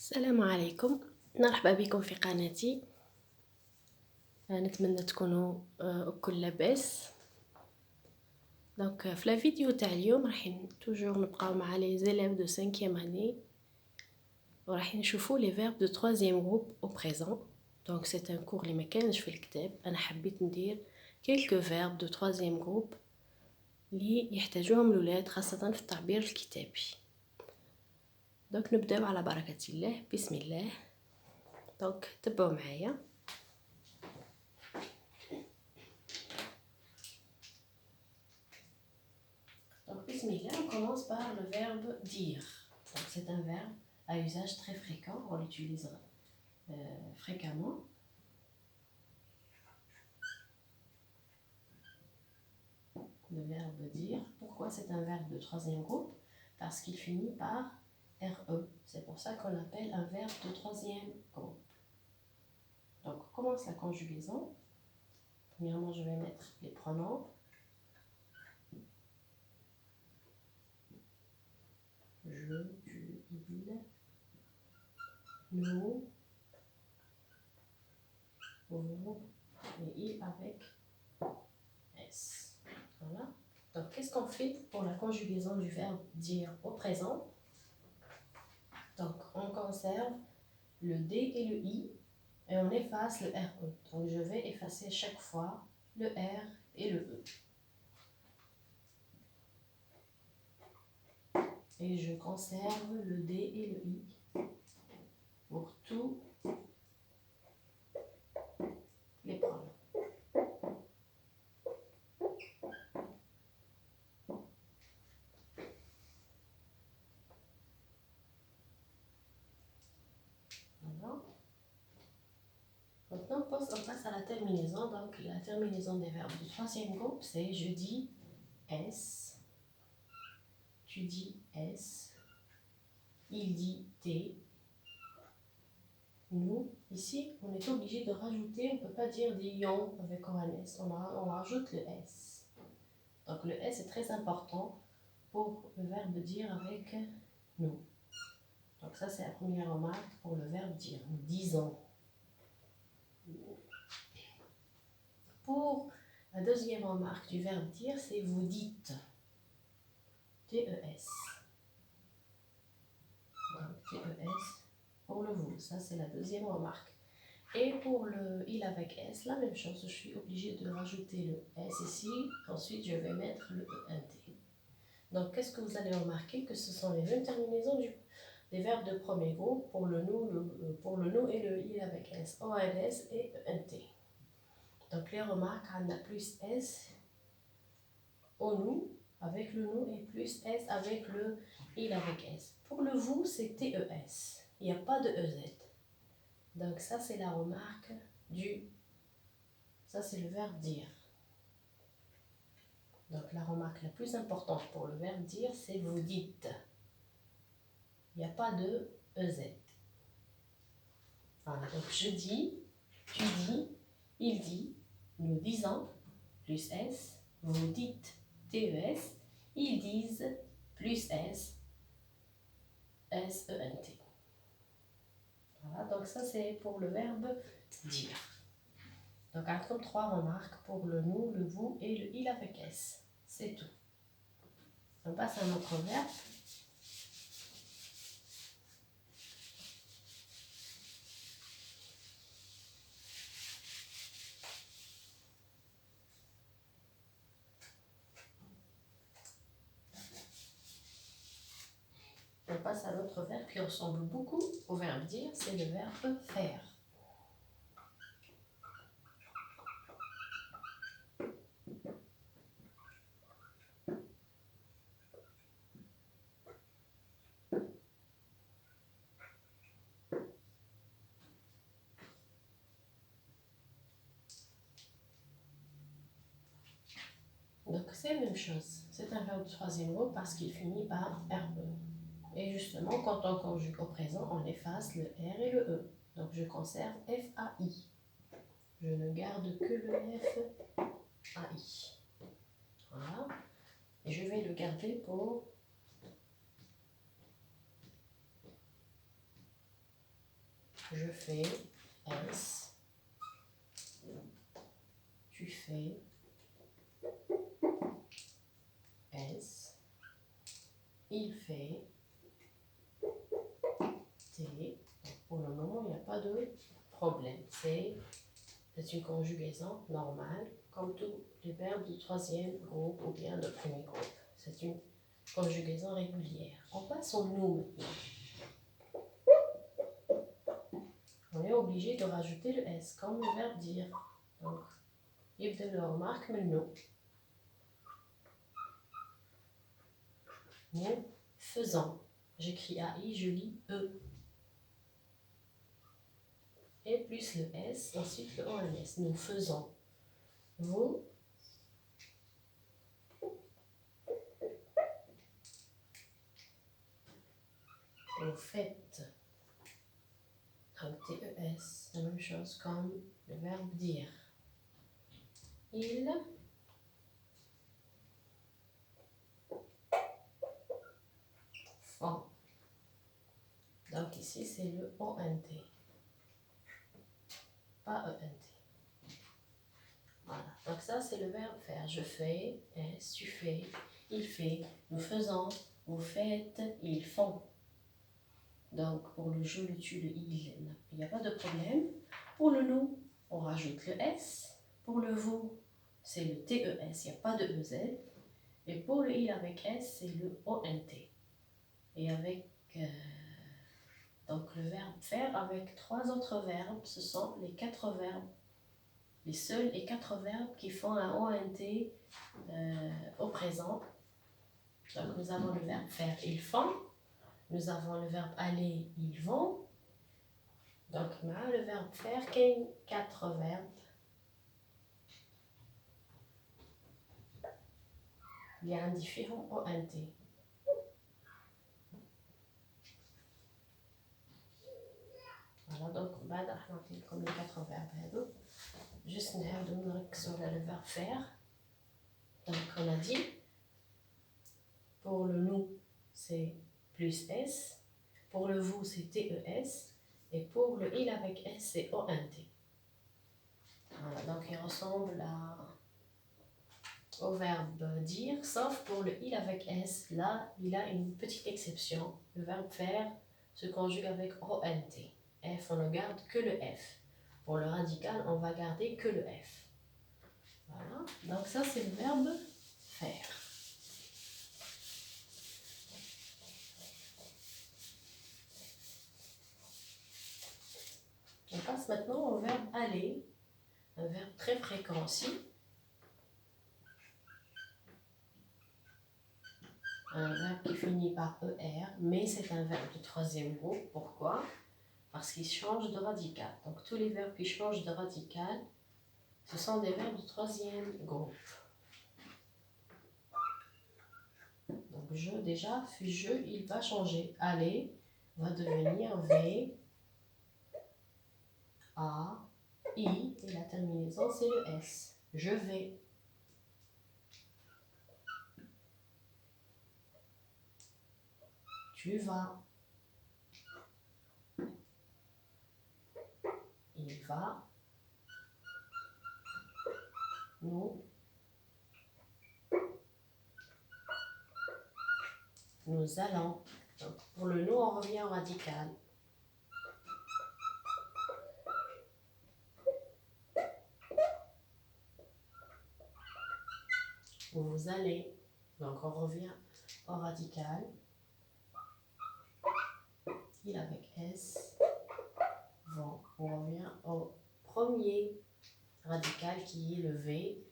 السلام عليكم، مرحبا بكم في قناتي. نتمنى تكونوا كل لاباس. دونك في الفيديو تاع اليوم راح توجور نبقاو مع لي زيليف دو 5e اني وراح نشوفوا لي فيرب دو 3e جروب او بريزون. دونك سي ان كور اللي ما كانش في الكتاب، انا حبيت ندير كيلكو فيرب دو 3e جروب اللي يحتاجوهم الولاد خاصه في التعبير الكتابي. دونك نبداو على بركه الله. بسم الله. دونك تبعوا معايا. Donc, bismillah, on commence par le verbe dire. Donc, c'est un verbe à usage très fréquent, on l'utilise fréquemment. Le verbe dire. Pourquoi c'est un verbe de 3e groupe? Parce qu'il finit par RE. C'est pour ça qu'on l'appelle un verbe de 3e groupe. Donc, on commence la conjugaison. Premièrement, je vais mettre les pronoms. Je, tu, il, nous, vous et il avec S. Voilà. Donc, qu'est-ce qu'on fait pour la conjugaison du verbe dire au présent? Donc, on conserve le D et le I et on efface le RE. Donc, je vais effacer chaque fois le R et le E. Et je conserve le D et le I pour tous les pronoms. Voilà. Maintenant, on passe à la terminaison. Donc, la terminaison des verbes du 3e groupe, c'est je dis S, tu dis S, il dit T. Nous, ici, on est obligé de rajouter, on ne peut pas dire des ions avec un S, on rajoute le S. Donc le S est très important pour le verbe dire avec nous. Donc ça, c'est la première remarque pour le verbe dire. Nous disons. Pour la deuxième remarque du verbe dire, c'est vous dites. T-E-S. Donc T-E-S pour le vous. Ça, c'est la deuxième remarque. Et pour le il avec S, la même chose. Je suis obligée de rajouter le S ici. Ensuite, je vais mettre le ENT. Donc, qu'est-ce que vous allez remarquer? Que ce sont les mêmes terminaisons des verbes de premier groupe pour le nous, et le il avec S. O-N-S et ENT. Donc, les remarques, on a plus S au nous avec le nous et plus S avec le il avec S. Pour le vous, c'est T-E-S. Il n'y a pas de EZ. Donc ça, c'est la remarque ça, c'est le verbe dire. Donc la remarque la plus importante pour le verbe dire, c'est vous dites. Il n'y a pas de EZ. Voilà, donc je dis, tu dis, il dit, nous disons, plus S, vous dites, TES, ils disent, plus S, S-E-N-T. Voilà, donc ça c'est pour le verbe dire. Donc, on a comme 3 remarques pour le nous, le vous et le il avec S. C'est tout. On passe à notre verbe. On passe à l'autre verbe qui ressemble beaucoup au verbe dire, c'est le verbe faire. Donc c'est la même chose. C'est un verbe de 3e groupe parce qu'il finit par RE. Et justement, quand on conjugue au présent, on efface le R et le E. Donc je conserve F-A-I. Je ne garde que le F-A-I. Voilà. Et je vais le garder pour Je fais S. Tu fais S. Il fait T. Pour le moment, il n'y a pas de problème. C'est une conjugaison normale, comme tous les verbes du troisième groupe ou bien de premier groupe. C'est une conjugaison régulière. On passe au nous maintenant. On est obligé de rajouter le S, comme le verbe dire. Donc, يبدأ le remarque maintenant. Nous faisons. J'écris AI, je lis E. Et plus le S, ensuite le ONS. Nous faisons. Vous faites. Donc TES, la même chose comme le verbe dire. Il font. Donc ici c'est le ONT, pas ENT. Voilà, donc ça c'est le verbe faire. Je fais, S, tu fais, il fait, nous faisons, vous faites, ils font. Donc pour le je, le tu, le il n'y a pas de problème. Pour le nous, on rajoute le S. Pour le vous, c'est le TES, il n'y a pas de EZ. Et pour le il avec S, c'est le ONT. Et avec donc le verbe faire avec 3 autres verbes, ce sont les 4 verbes. Les seuls et 4 verbes qui font un ONT au présent. Donc nous avons le verbe faire, ils font. Nous avons le verbe aller, ils vont. Donc le verbe faire, 4 verbes. Il y a un différent ONT. Voilà, donc بعد راح نعطيكم les 4 verbes هذو. Juste نعاودو نركزو على le verbe faire. Donc on a dit, pour le nous, c'est plus S. Pour le vous, c'est TES. Et pour le il avec S, c'est ONT. Voilà, donc il ressemble au verbe dire, sauf pour le il avec S. Là, il a une petite exception. Le verbe faire se conjugue avec ONT. F, on ne garde que le F. Pour le radical, on va garder que le F. Voilà, donc ça c'est le verbe faire. On passe maintenant au verbe aller, un verbe très fréquent aussi. Un verbe qui finit par ER, mais c'est un verbe de troisième groupe. Pourquoi? Parce qu'il change de radical. Donc tous les verbes qui changent de radical, ce sont des verbes de troisième groupe. Donc je, déjà, je, il va changer. Aller va devenir V, A, I, et la terminaison c'est le S. Je vais. Tu vas. Il va. Nous allons. Donc, pour le nous, on revient au radical. Vous allez. Donc, on revient au radical. Il avec S. Vont. On revient au premier radical qui est le V.